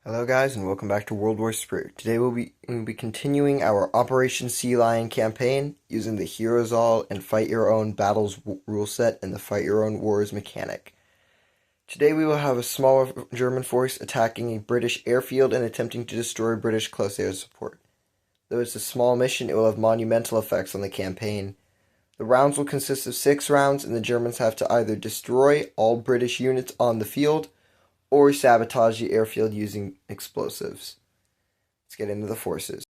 Hello guys and welcome back to World War Sprue. Today we'll be continuing our Operation Sealion campaign using the Heroes All and Fight Your Own Battles rule set and the Fight Your Own Wars mechanic. Today we will have a smaller German force attacking a British airfield and attempting to destroy British close air support. Though it's a small mission, it will have monumental effects on the campaign. The rounds will consist of 6 rounds and the Germans have to either destroy all British units on the field or sabotage the airfield using explosives. Let's get into the forces.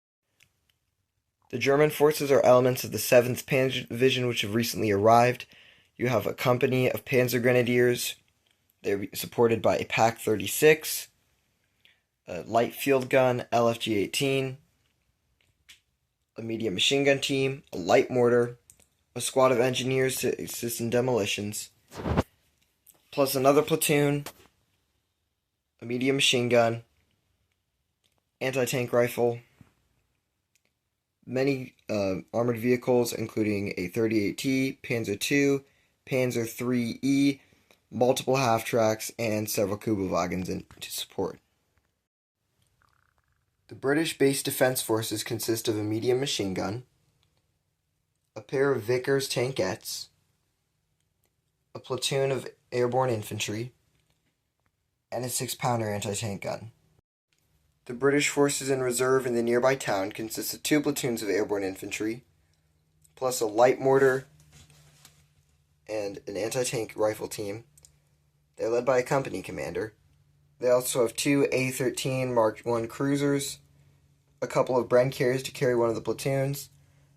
The German forces are elements of the 7th Panzer Division, which have recently arrived. You have a company of Panzer Grenadiers. They're supported by a PaK 36, a light field gun, LFG-18, a medium machine gun team, a light mortar, a squad of engineers to assist in demolitions, plus another platoon, a medium machine gun, anti-tank rifle, many armored vehicles including a 38T, Panzer II, Panzer IIIe, multiple half-tracks, and several Kubelwagens to support. The British base defense forces consist of a medium machine gun, a pair of Vickers tankettes, a platoon of airborne infantry, and a 6-pounder anti-tank gun. The British forces in reserve in the nearby town consist of 2 platoons of airborne infantry, plus a light mortar and an anti-tank rifle team. They're led by a company commander. They also have 2 A-13 Mark I cruisers, a couple of Bren carriers to carry one of the platoons,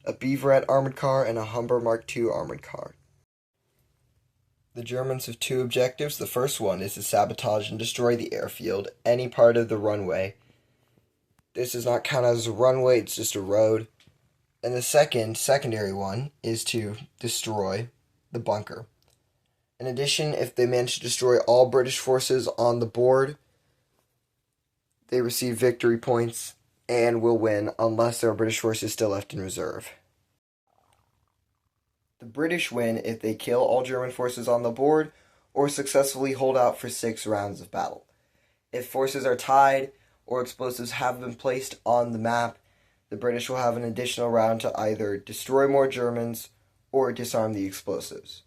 a Beaverette armored car, and a Humber Mark II armored car. The Germans have 2 objectives. The first one is to sabotage and destroy the airfield, any part of the runway. This does not count as a runway, it's just a road. And the secondary one, is to destroy the bunker. In addition, if they manage to destroy all British forces on the board, they receive victory points and will win unless there are British forces still left in reserve. The British win if they kill all German forces on the board or successfully hold out for 6 rounds of battle. If forces are tied or explosives have been placed on the map, the British will have an additional round to either destroy more Germans or disarm the explosives.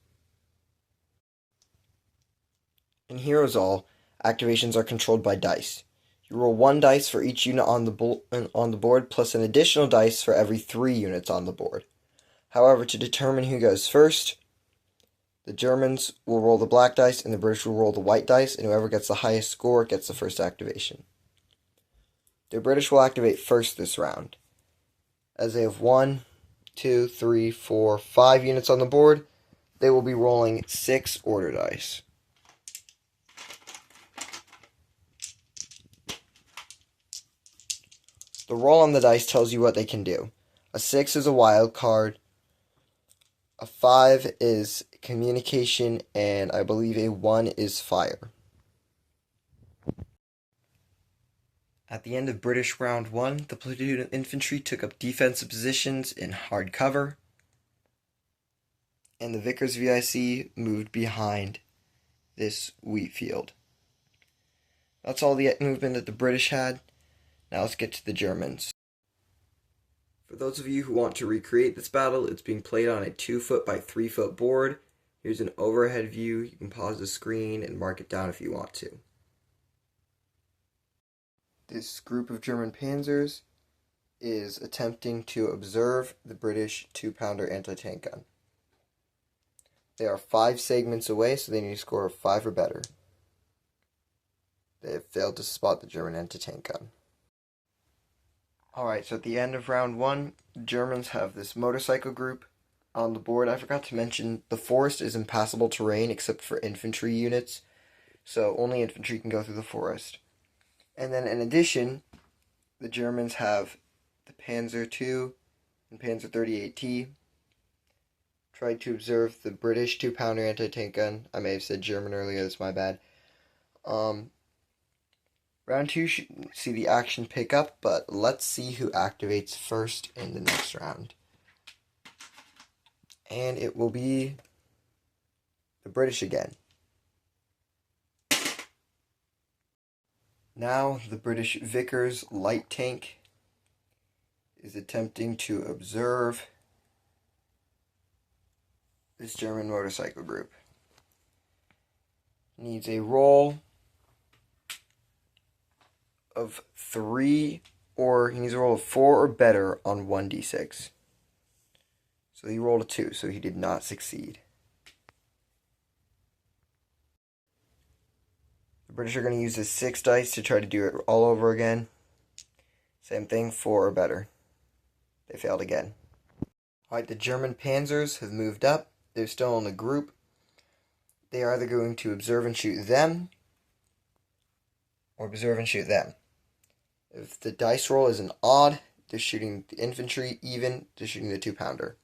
In Heroes All, activations are controlled by dice. You roll 1 dice for each unit on the board, plus an additional dice for every 3 units on the board. However, to determine who goes first, the Germans will roll the black dice and the British will roll the white dice, and whoever gets the highest score gets the first activation. The British will activate first this round. As they have 1, 2, 3, 4, 5 units on the board, they will be rolling 6 order dice. The roll on the dice tells you what they can do. A 6 is a wild card, a 5 is communication, and I believe a 1 is fire. At the end of British round 1, the platoon of infantry took up defensive positions in hard cover, and the Vickers VIC moved behind this wheat field. That's all the movement that the British had. Now let's get to the Germans. For those of you who want to recreate this battle, it's being played on a 2-foot by 3-foot board. Here's an overhead view. You can pause the screen and mark it down if you want to. This group of German panzers is attempting to observe the British 2-pounder anti-tank gun. They are 5 segments away, so they need a score of 5 or better. They have failed to spot the German anti-tank gun. Alright, so at the end of round 1, the Germans have this motorcycle group on the board. I forgot to mention, the forest is impassable terrain except for infantry units, so only infantry can go through the forest. And then in addition, the Germans have the Panzer II and Panzer 38T. Tried to observe the British 2-pounder anti-tank gun. I may have said German earlier, that's my bad. Round 2 should see the action pick up, but let's see who activates first in the next round. And it will be the British again. Now the British Vickers light tank is attempting to observe this German motorcycle group. Needs a roll of 3, or he needs a roll of 4 or better on 1d6. So he rolled a 2, so he did not succeed. The British are going to use the 6 dice to try to do it all over again. Same thing, 4 or better. They failed again. Alright, the German Panzers have moved up. They're still in a group. They are either going to observe and shoot them, or observe and shoot them. If the dice roll is an odd, they're shooting the infantry. Even, they're shooting the 2-pounder.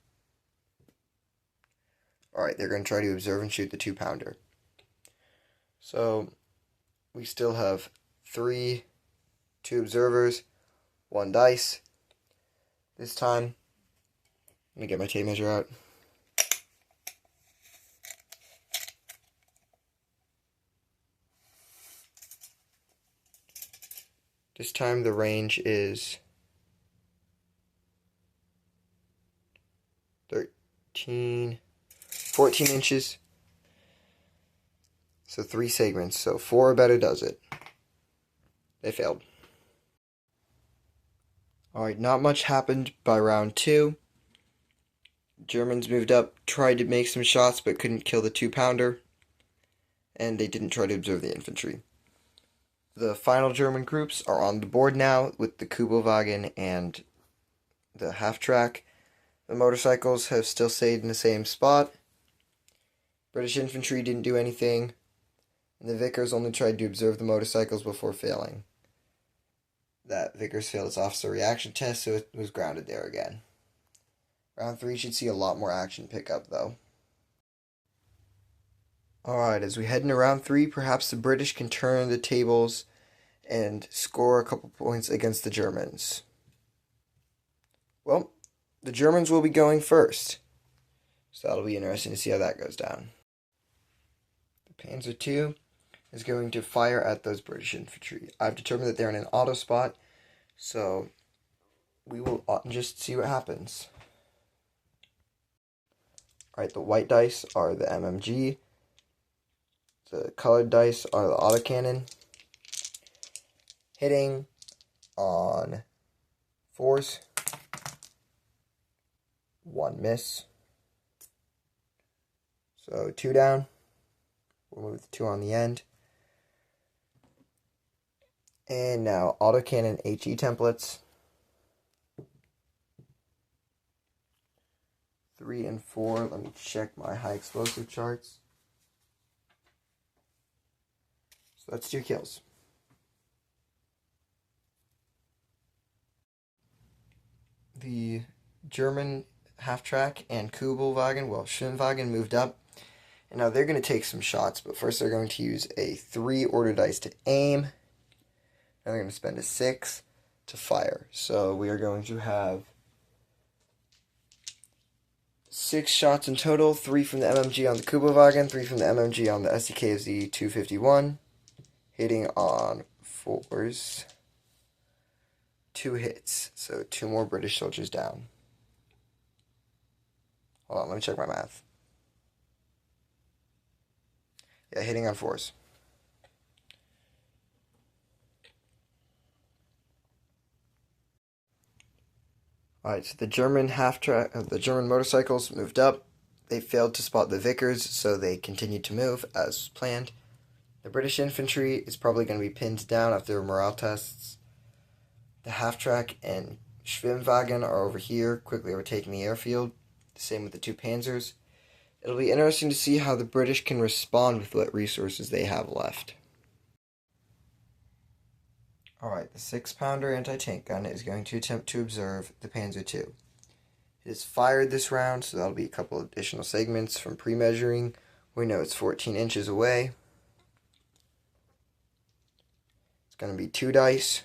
Alright, they're going to try to observe and shoot the 2-pounder. So, we still have 2 observers, 1 dice. This time, let me get my tape measure out. This time the range is 14 inches. So 3 segments. So 4 or better does it. They failed. Alright, not much happened by round 2. Germans moved up, tried to make some shots, but couldn't kill the 2-pounder. And they didn't try to observe the infantry. The final German groups are on the board now with the Kubelwagen and the half-track. The motorcycles have still stayed in the same spot. British infantry didn't do anything. And the Vickers only tried to observe the motorcycles before failing. That Vickers failed its officer reaction test, so it was grounded there again. Round 3 should see a lot more action pick up, though. Alright, as we head into round 3, perhaps the British can turn the tables and score a couple points against the Germans. Well, the Germans will be going first. So that'll be interesting to see how that goes down. The Panzer II is going to fire at those British infantry. I've determined that they're in an auto spot, so we will just see what happens. Alright, the white dice are the MMG. The colored dice are the autocannon. Hitting on 4s. 1 miss. So 2 down. We'll move the 2 on the end. And now autocannon HE templates. 3 and 4. Let me check my high explosive charts. So that's 2 kills. The German half-track and Kubelwagen, well, Schwimmwagen moved up. And now they're going to take some shots, but first they're going to use a 3 order dice to aim. And they're going to spend a 6 to fire. So we are going to have 6 shots in total, 3 from the MMG on the Kubelwagen, 3 from the MMG on the SDKZ 251. Hitting on 4s. 2 hits. So 2 more British soldiers down. Hold on, let me check my math. Yeah, hitting on 4s. Alright, so the German the German motorcycles moved up. They failed to spot the Vickers, so they continued to move as planned. The British infantry is probably going to be pinned down after morale tests. The half-track and Schwimmwagen are over here, quickly overtaking the airfield. The same with the 2 Panzers. It'll be interesting to see how the British can respond with what resources they have left. Alright, the 6-pounder anti-tank gun is going to attempt to observe the Panzer II. It is fired this round, so that'll be a couple additional segments from pre-measuring. We know it's 14 inches away. It's going to be 2 dice.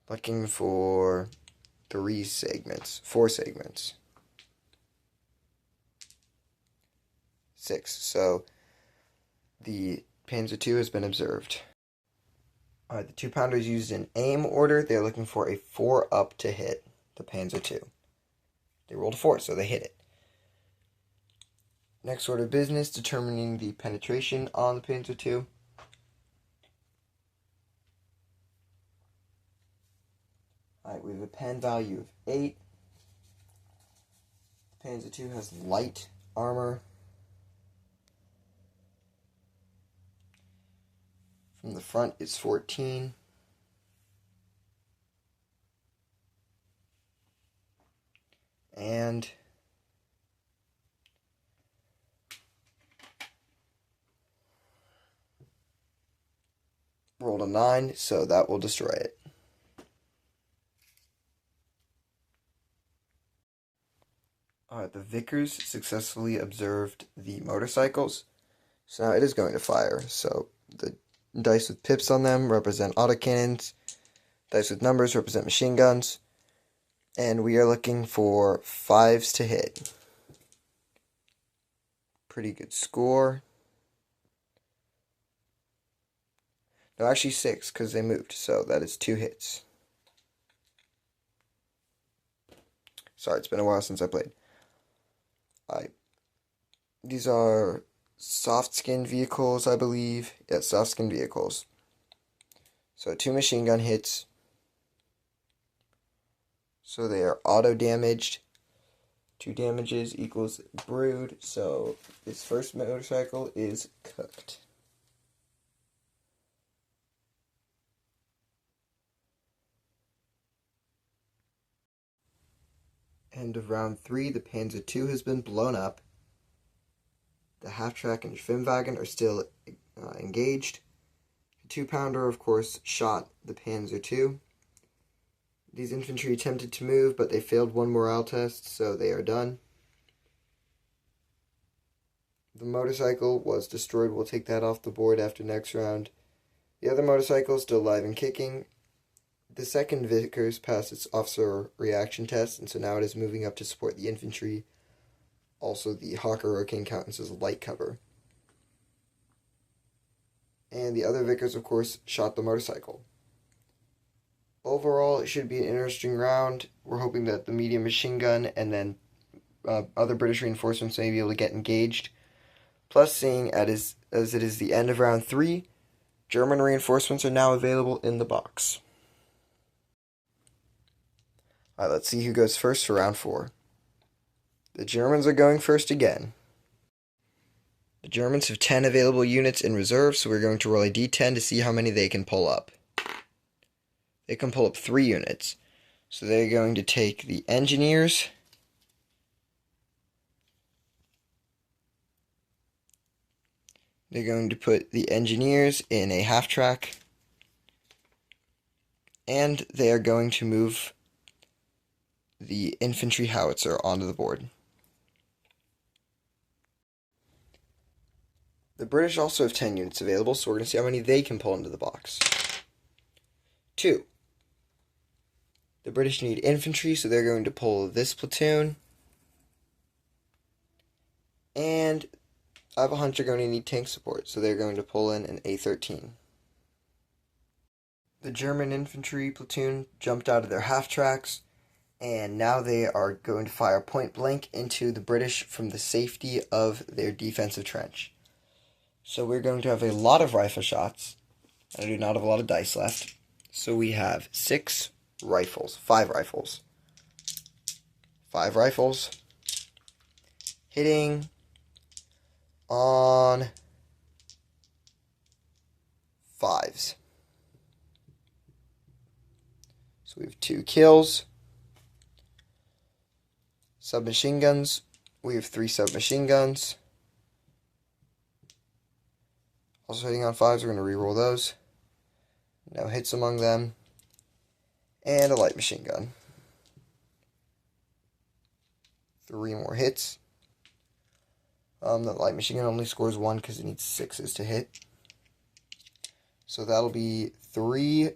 Looking for 4 segments. 6. So the Panzer II has been observed. Alright, the 2-pounder is used in aim order. They're looking for a 4 up to hit the Panzer II. They rolled a 4, so they hit it. Next order of business, determining the penetration on the Panzer II. Alright, we have a pen value of 8. The Panzer II has light armor. From the front, it's 14. And rolled a 9, so that will destroy it. Alright, the Vickers successfully observed the motorcycles, so now it is going to fire. So the dice with pips on them represent autocannons, dice with numbers represent machine guns, and we are looking for 5s to hit. Pretty good score. No, actually 6, because they moved, so that is 2 hits. Sorry, it's been a while since I played. These are soft-skinned vehicles, I believe. Yes, soft-skinned vehicles. So 2 machine gun hits. So they are auto-damaged. 2 damages equals brood. So this first motorcycle is cooked. End of round 3, the Panzer II has been blown up. The half-track and Schwimmwagen are still engaged. The 2-pounder, of course, shot the Panzer II. These infantry attempted to move, but they failed one morale test, so they are done. The motorcycle was destroyed. We'll take that off the board after next round. The other motorcycle is still alive and kicking. The second Vickers passed its officer reaction test, and so now it is moving up to support the infantry. Also, the Hawker Hurricane counts as light cover. And the other Vickers, of course, shot the motorcycle. Overall, it should be an interesting round. We're hoping that the medium machine gun and then other British reinforcements may be able to get engaged. Plus, seeing as it is the end of round 3, German reinforcements are now available in the box. Alright, let's see who goes first for round 4. The Germans are going first again. The Germans have 10 available units in reserve, so we're going to roll a d10 to see how many they can pull up. They can pull up 3 units. So they're going to take the engineers, they're going to put the engineers in a half-track, and they are going to move the infantry howitzer onto the board. The British also have 10 units available, so we're going to see how many they can pull into the box. 2. The British need infantry, so they're going to pull this platoon. And I have a hunch they're going to need tank support, so they're going to pull in an A-13. The German infantry platoon jumped out of their half-tracks, and now they are going to fire point blank into the British from the safety of their defensive trench. So we're going to have a lot of rifle shots. I do not have a lot of dice left. So we have 5 rifles. 5 rifles. Hitting on 5s. So we have 2 kills. Submachine guns. We have 3 submachine guns. Also hitting on 5s, we're going to reroll those. No hits among them. And a light machine gun. 3 more hits. The light machine gun only scores 1 because it needs 6s to hit. So that'll be 3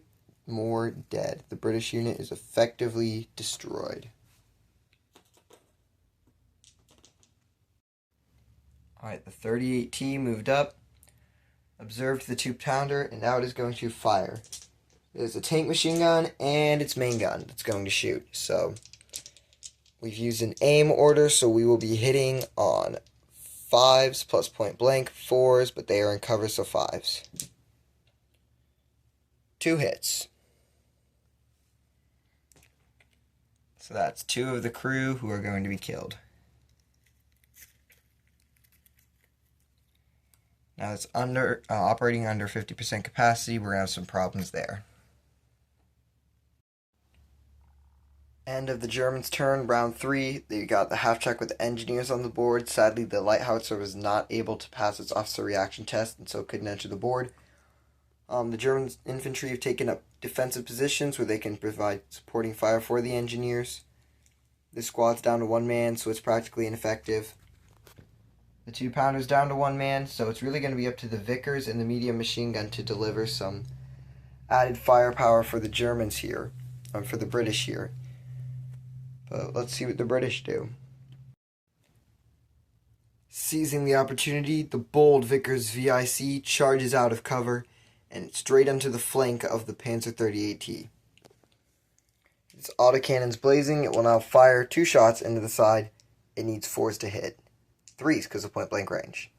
more dead. The British unit is effectively destroyed. Alright, the 38T moved up, observed the 2-pounder, and now it is going to fire. There's a tank machine gun and its main gun that's going to shoot. So we've used an aim order, so we will be hitting on 5s plus point blank, 4s, but they are in cover, so 5s. 2 hits. So that's 2 of the crew who are going to be killed. Now it's operating under 50% capacity. We're going to have some problems there. End of the Germans' turn, round 3. They got the half track with the engineers on the board. Sadly, the light howitzer was not able to pass its officer reaction test, and so couldn't enter the board. The German infantry have taken up defensive positions where they can provide supporting fire for the engineers. This squad's down to 1 man, so it's practically ineffective. The 2-pounder's down to 1 man, so it's really going to be up to the Vickers and the medium machine gun to deliver some added firepower for the Germans here, for the British here. But let's see what the British do. Seizing the opportunity, the bold Vickers VIC charges out of cover and straight onto the flank of the Panzer 38T. Its autocannons blazing, it will now fire 2 shots into the side. It needs 4s to hit. 3s because of point blank range.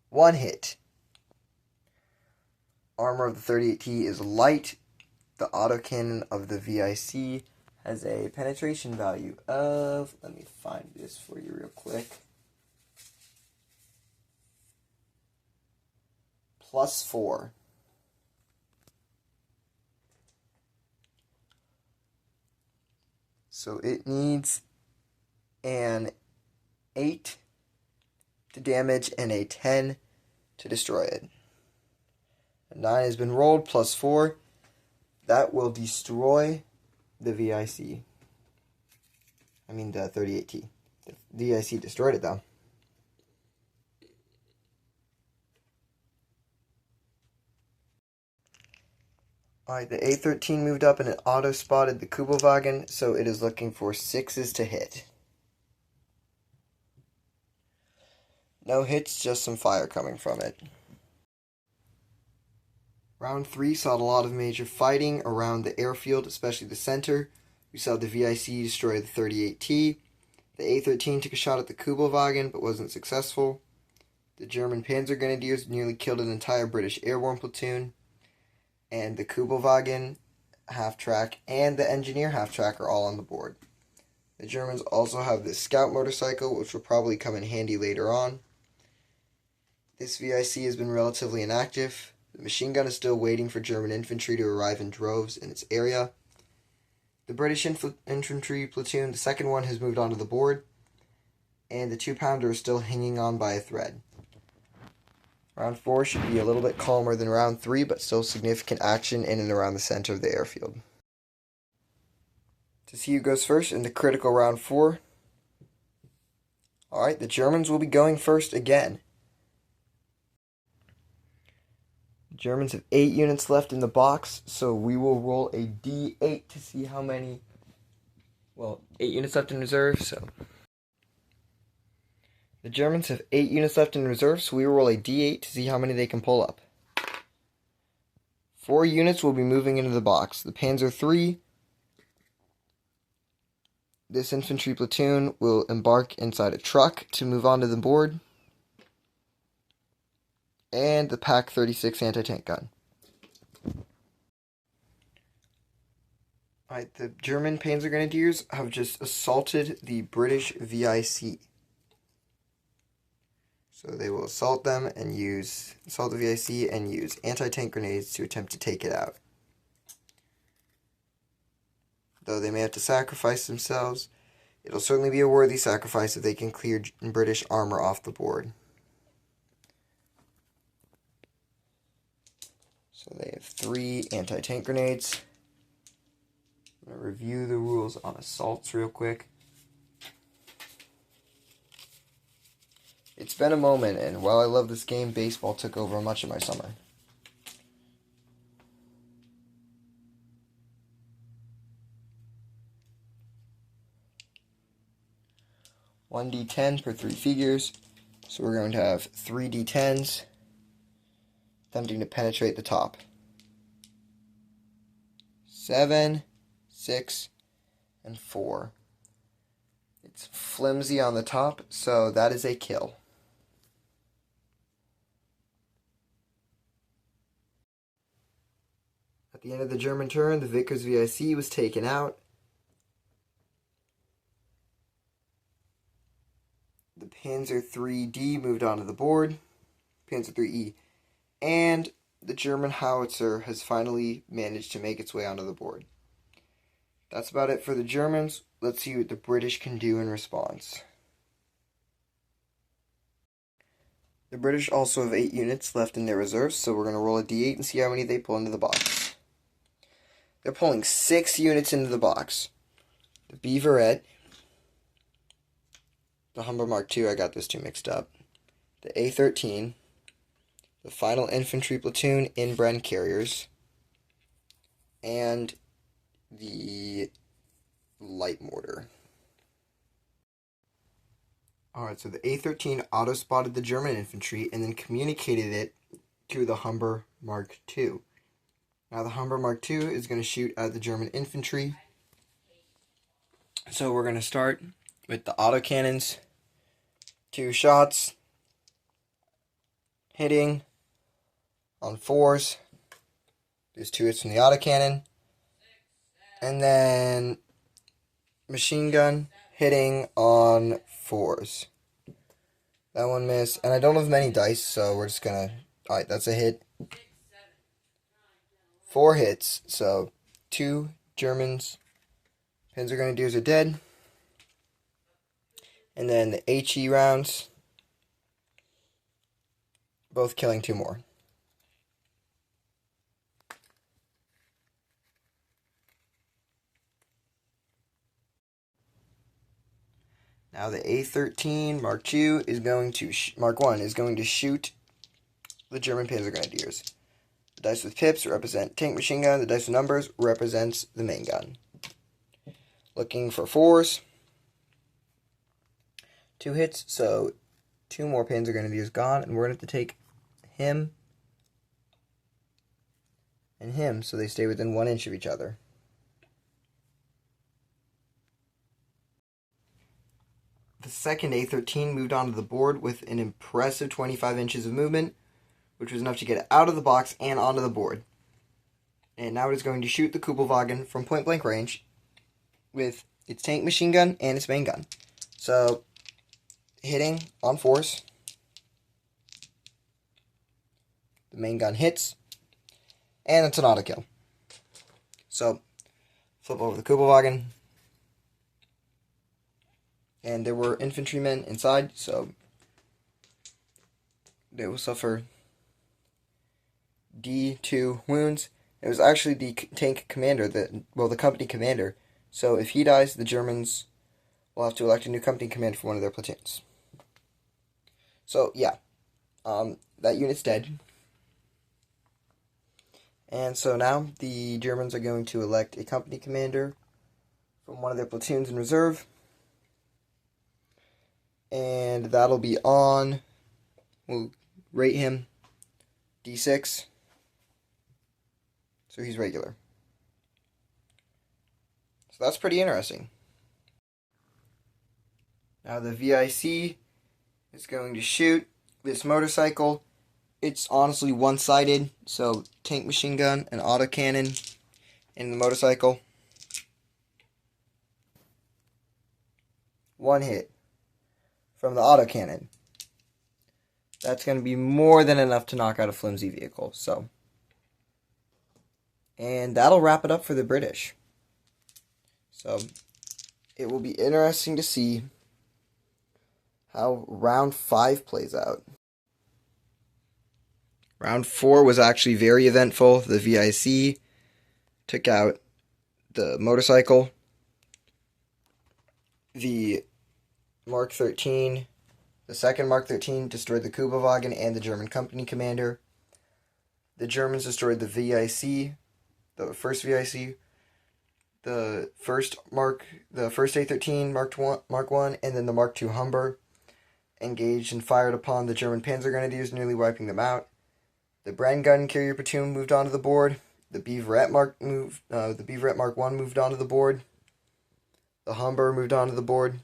1 hit. Armor of the 38T is light. The autocannon of the VIC has a penetration value of, let me find this for you real quick, +4. So it needs an 8 to damage and a 10 to destroy it. A 9 has been rolled, +4. That will destroy the VIC. I mean the 38T. The VIC destroyed it though. Alright, the A-13 moved up and it auto-spotted the Kubelwagen, so it is looking for 6s to hit. No hits, just some fire coming from it. Round 3 saw a lot of major fighting around the airfield, especially the center. We saw the VIC destroy the 38T. The A-13 took a shot at the Kubelwagen, but wasn't successful. The German Panzer Grenadiers nearly killed an entire British airborne platoon. And the Kubelwagen half-track and the engineer half-track are all on the board. The Germans also have this scout motorcycle, which will probably come in handy later on. This VIC has been relatively inactive. The machine gun is still waiting for German infantry to arrive in droves in its area. The British infantry platoon, the second one, has moved onto the board. And the 2-pounder is still hanging on by a thread. Round 4 should be a little bit calmer than round 3, but still significant action in and around the center of the airfield. To see who goes first in the critical round 4. Alright, the Germans will be going first again. The Germans have 8 units left in the box, so we will roll a D8 to see how many... Well, 8 units left in reserve, so... The Germans have 8 units left in reserve, so we will roll a D8 to see how many they can pull up. 4 units will be moving into the box. The Panzer III, this infantry platoon, will embark inside a truck to move onto the board. And the Pak 36 anti-tank gun. Alright, the German Panzer Grenadiers have just assaulted the British VIC. So they will assault the VIC and use anti-tank grenades to attempt to take it out. Though they may have to sacrifice themselves, it'll certainly be a worthy sacrifice if they can clear British armor off the board. So they have 3 anti-tank grenades. I'm going to review the rules on assaults real quick. It's been a moment, and while I love this game, baseball took over much of my summer. One D10 per 3 figures, so we're going to have 3 D10s attempting to penetrate the top. 7, 6, and 4. It's flimsy on the top, so that is a kill. At the end of the German turn, the Vickers VIC was taken out. The Panzer IIID moved onto the board. Panzer IIIE. And the German howitzer has finally managed to make its way onto the board. That's about it for the Germans. Let's see what the British can do in response. The British also have 8 units left in their reserves, so we're going to roll a d8 and see how many they pull into the box. They're pulling 6 units into the box. The Beaverette, the Humber Mark II, I got those two mixed up, the A-13, the Final Infantry Platoon inbred carriers, and the light mortar. Alright, so the A-13 auto-spotted the German infantry and then communicated it to the Humber Mark II. Now the Humber Mark II is going to shoot at the German infantry. So we're going to start with the autocannons. 2 shots. Hitting on 4s. There's 2 hits from the autocannon. And then machine gun hitting on 4s. That one missed. And I don't have many dice, so we're just going to... Alright, that's a hit. 4 hits. So 2 Germans. Panzer Grenadiers are dead. And then the HE rounds. Both killing 2 more. Now the A-13 Mark II is going to Mark I is going to shoot the German Panzer Grenadiers. The dice with pips represent tank machine gun. The dice with numbers represents the main gun. Looking for 4s. 2 hits, so 2 more Panzer Grenadiers gone, and we're going to have to take him and him so they stay within 1 inch of each other. The second A-13 moved onto the board with an impressive 25 inches of movement, which was enough to get it out of the box and onto the board. And now it is going to shoot the Kubelwagen from point blank range with its tank machine gun and its main gun. So, hitting on 4s. The main gun hits, and it's an auto kill. So, flip over the Kubelwagen. And there were infantrymen inside, so they will suffer D2 wounds. It was actually the tank commander, the company commander. So if he dies, the Germans will have to elect a new company commander for one of their platoons. So yeah, that unit's dead. And so now the Germans are going to elect a company commander from one of their platoons in reserve. And that'll be on, we'll rate him D6. So he's regular. So that's pretty interesting. Now the VIC is going to shoot this motorcycle. It's honestly one-sided, so tank machine gun and autocannon in the motorcycle. 1 hit from the autocannon. That's going to be more than enough to knock out a flimsy vehicle. So, and that'll wrap it up for the British. So, it will be interesting to see how round 5 plays out. Round 4 was actually very eventful. The VIC took out the motorcycle. The Mark 13, the second Mark 13 destroyed the Kubelwagen and the German company commander. The Germans destroyed the VIC, the first VIC, the first A-13 Mark 1, and then the Mark II Humber engaged and fired upon the German Panzer Grenadiers, nearly wiping them out. The Bren gun carrier platoon moved onto the board. The Beaverette Mark 1 moved onto the board. The Humber moved onto the board.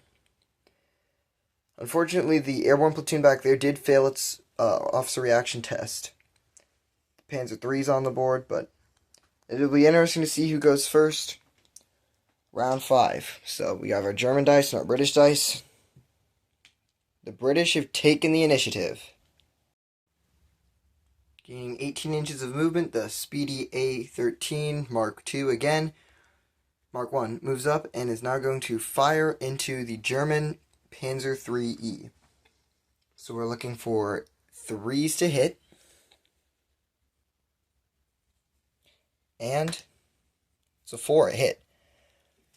Unfortunately, the airborne platoon back there did fail its officer reaction test. The Panzer III's on the board, but it'll be interesting to see who goes first. Round 5. So we have our German dice and our British dice. The British have taken the initiative. Gaining 18 inches of movement, the speedy A-13 Mark II again. Mark 1 moves up and is now going to fire into the German Panzer IIIe. So we're looking for 3s to hit. And it's a 4, a hit.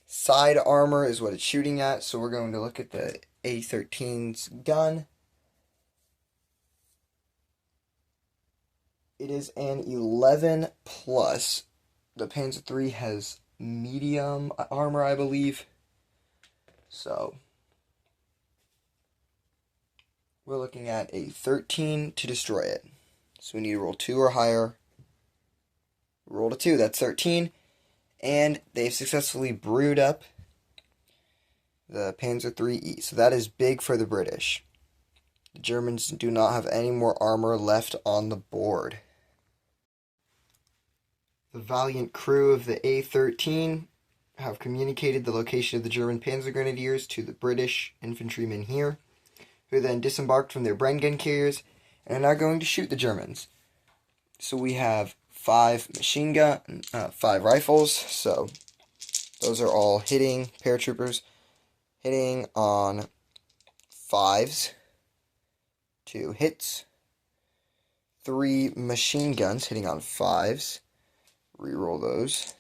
Side armor is what it's shooting at, so we're going to look at the A-13's gun. It is an 11 plus. The Panzer III has medium armor, I believe. So we're looking at a 13 to destroy it. So we need to roll 2 or higher. Rolled a 2, that's 13. And they've successfully brewed up the Panzer IIIe. So that is big for the British. The Germans do not have any more armor left on the board. The valiant crew of the A-13 have communicated the location of the German Panzer Grenadiers to the British infantrymen here, who then disembarked from their Bren gun carriers and are now going to shoot the Germans. So we have 5 rifles, so those are all hitting, paratroopers, hitting on 5s, 2 hits, 3 machine guns hitting on 5s, reroll those,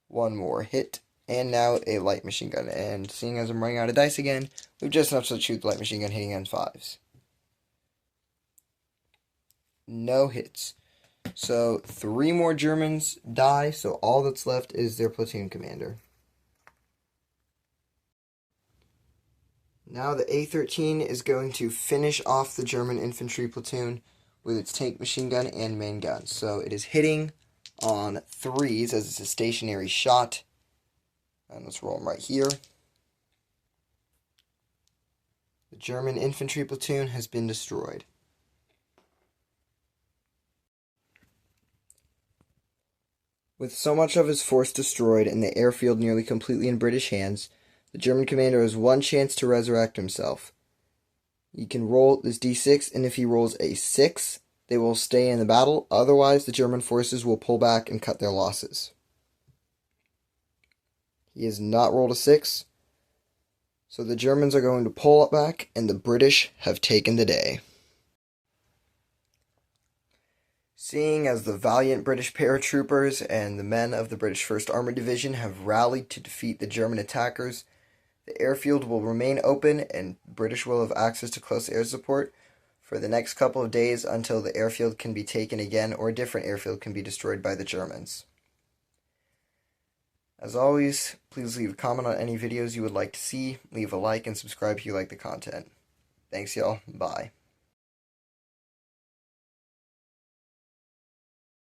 1 more hit, and now a light machine gun, and seeing as I'm running out of dice again, we've just enough to shoot the light machine gun hitting on 5s. No hits. So 3 more Germans die, so all that's left is their platoon commander. Now the A-13 is going to finish off the German infantry platoon with its tank machine gun and main gun. So it is hitting on 3s as it's a stationary shot. And let's roll them right here. The German infantry platoon has been destroyed. With so much of his force destroyed and the airfield nearly completely in British hands, the German commander has one chance to resurrect himself. He can roll this d6, and if he rolls a 6, they will stay in the battle. Otherwise, the German forces will pull back and cut their losses. He has not rolled a 6, so the Germans are going to pull back, and the British have taken the day. Seeing as the valiant British paratroopers and the men of the British 1st Armored Division have rallied to defeat the German attackers, the airfield will remain open and British will have access to close air support for the next couple of days until the airfield can be taken again or a different airfield can be destroyed by the Germans. As always, please leave a comment on any videos you would like to see, leave a like, and subscribe if you like the content. Thanks y'all, bye.